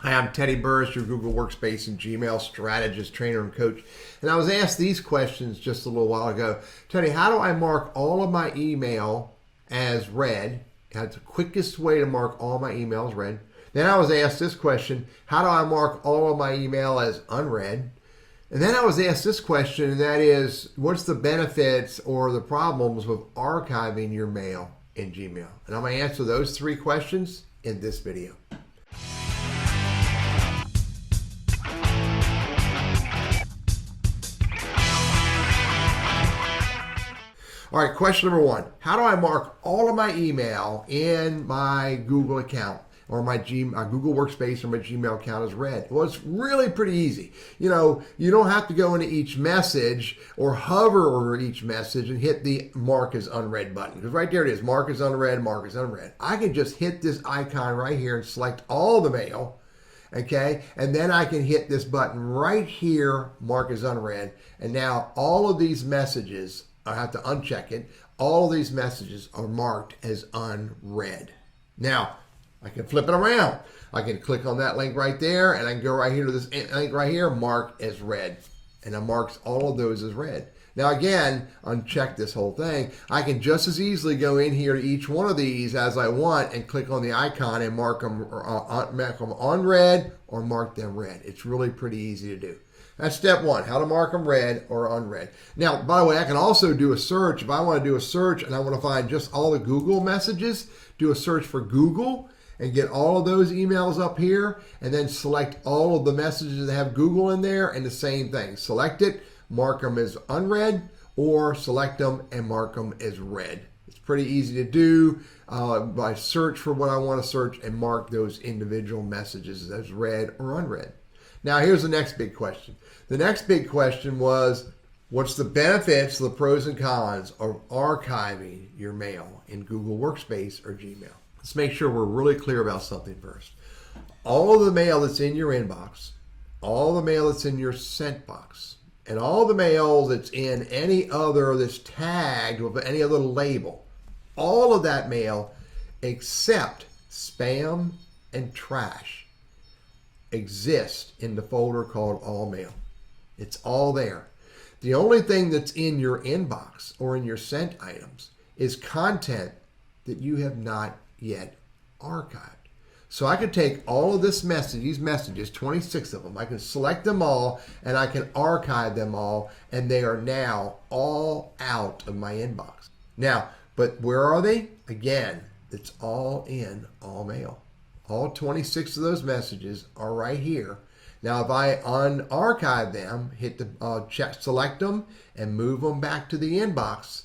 Hi, I'm Teddy Burris, your Google Workspace and Gmail strategist, trainer, and coach. And I was asked these questions just a little while ago. Teddy, how do I mark all of my email as read? That's the quickest way to mark all my emails read. Then I was asked this question, how do I mark all of my email as unread? And then I was asked this question, and that is, what's the benefits or the problems with archiving your mail in Gmail? And I'm going to answer those three questions in this video. All right, question number one. How do I mark all of my email in my Google account or my Google Workspace or my Gmail account as read? Well, it's really pretty easy. You know, you don't have to go into each message or hover over each message and hit the mark as unread button. Because right there it is, mark as unread, mark as unread. I can just hit this icon right here and select all the mail. Okay, and then I can hit this button right here, mark as unread. And now all of these messages, I have to uncheck it. All of these messages are marked as unread. Now, I can flip it around. I can click on that link right there, and I can go right here to this link right here, mark as read. And it marks all of those as read. Now again, uncheck this whole thing. I can just as easily go in here to each one of these as I want and click on the icon and mark them unread or mark them read. It's really pretty easy to do. That's step one, how to mark them read or unread. Now, by the way, I can also do a search. If I want to do a search and I want to find just all the Google messages, do a search for Google and get all of those emails up here and then select all of the messages that have Google in there and the same thing. Select it, mark them as unread, or select them and mark them as read. It's pretty easy to do by search for what I want to search and mark those individual messages as read or unread. Now here's the next big question. The next big question was, what's the benefits, the pros and cons of archiving your mail in Google Workspace or Gmail? Let's make sure we're really clear about something first. All of the mail that's in your inbox, all the mail that's in your sent box, and all the mail that's in any other that's tagged with any other label, all of that mail except spam and trash exist in the folder called All Mail. It's all there. The only thing that's in your inbox or in your sent items is content that you have not yet archived. So I can take all of these messages, 26 of them, I can select them all and I can archive them all, and they are now all out of my inbox. Now, but where are they? Again, it's all in All Mail. All 26 of those messages are right here. Now, if I unarchive them, hit the select them and move them back to the inbox,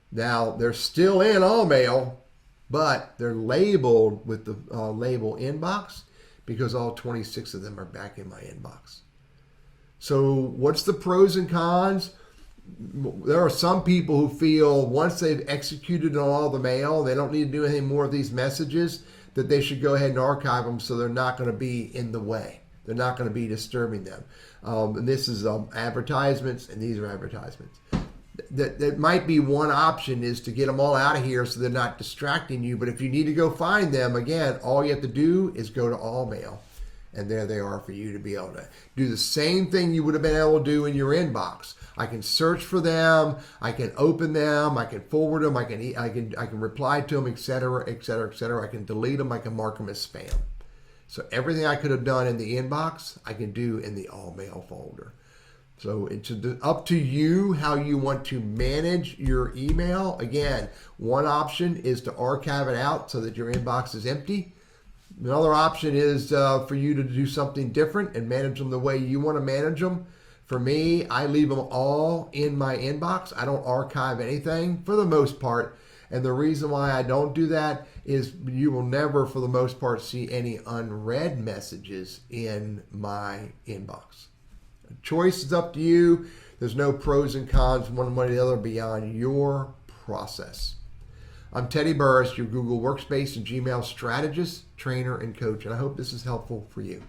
now they're still in All Mail, but they're labeled with the label inbox because all 26 of them are back in my inbox. So what's the pros and cons? There are some people who feel once they've executed on all the mail, they don't need to do anything more of these messages, that they should go ahead and archive them so they're not going to be in the way. They're not going to be disturbing them. And this is advertisements, and these are advertisements. That might be one option, is to get them all out of here so they're not distracting you. But if you need to go find them, again, all you have to do is go to All Mail. And there they are for you to be able to do the same thing you would have been able to do in your inbox. I can search for them, I can open them, I can forward them, I can reply to them, etc., etc., etc. I can delete them, I can mark them as spam. So everything I could have done in the inbox, I can do in the All Mail folder. So it's up to you how you want to manage your email. Again, one option is to archive it out so that your inbox is empty. Another option is for you to do something different and manage them the way you want to manage them. For me, I leave them all in my inbox. I don't archive anything for the most part. And the reason why I don't do that is you will never, for the most part, see any unread messages in my inbox. The choice is up to you. There's no pros and cons one way or the other beyond your process. I'm Teddy Burris, your Google Workspace and Gmail strategist, trainer, and coach, and I hope this is helpful for you.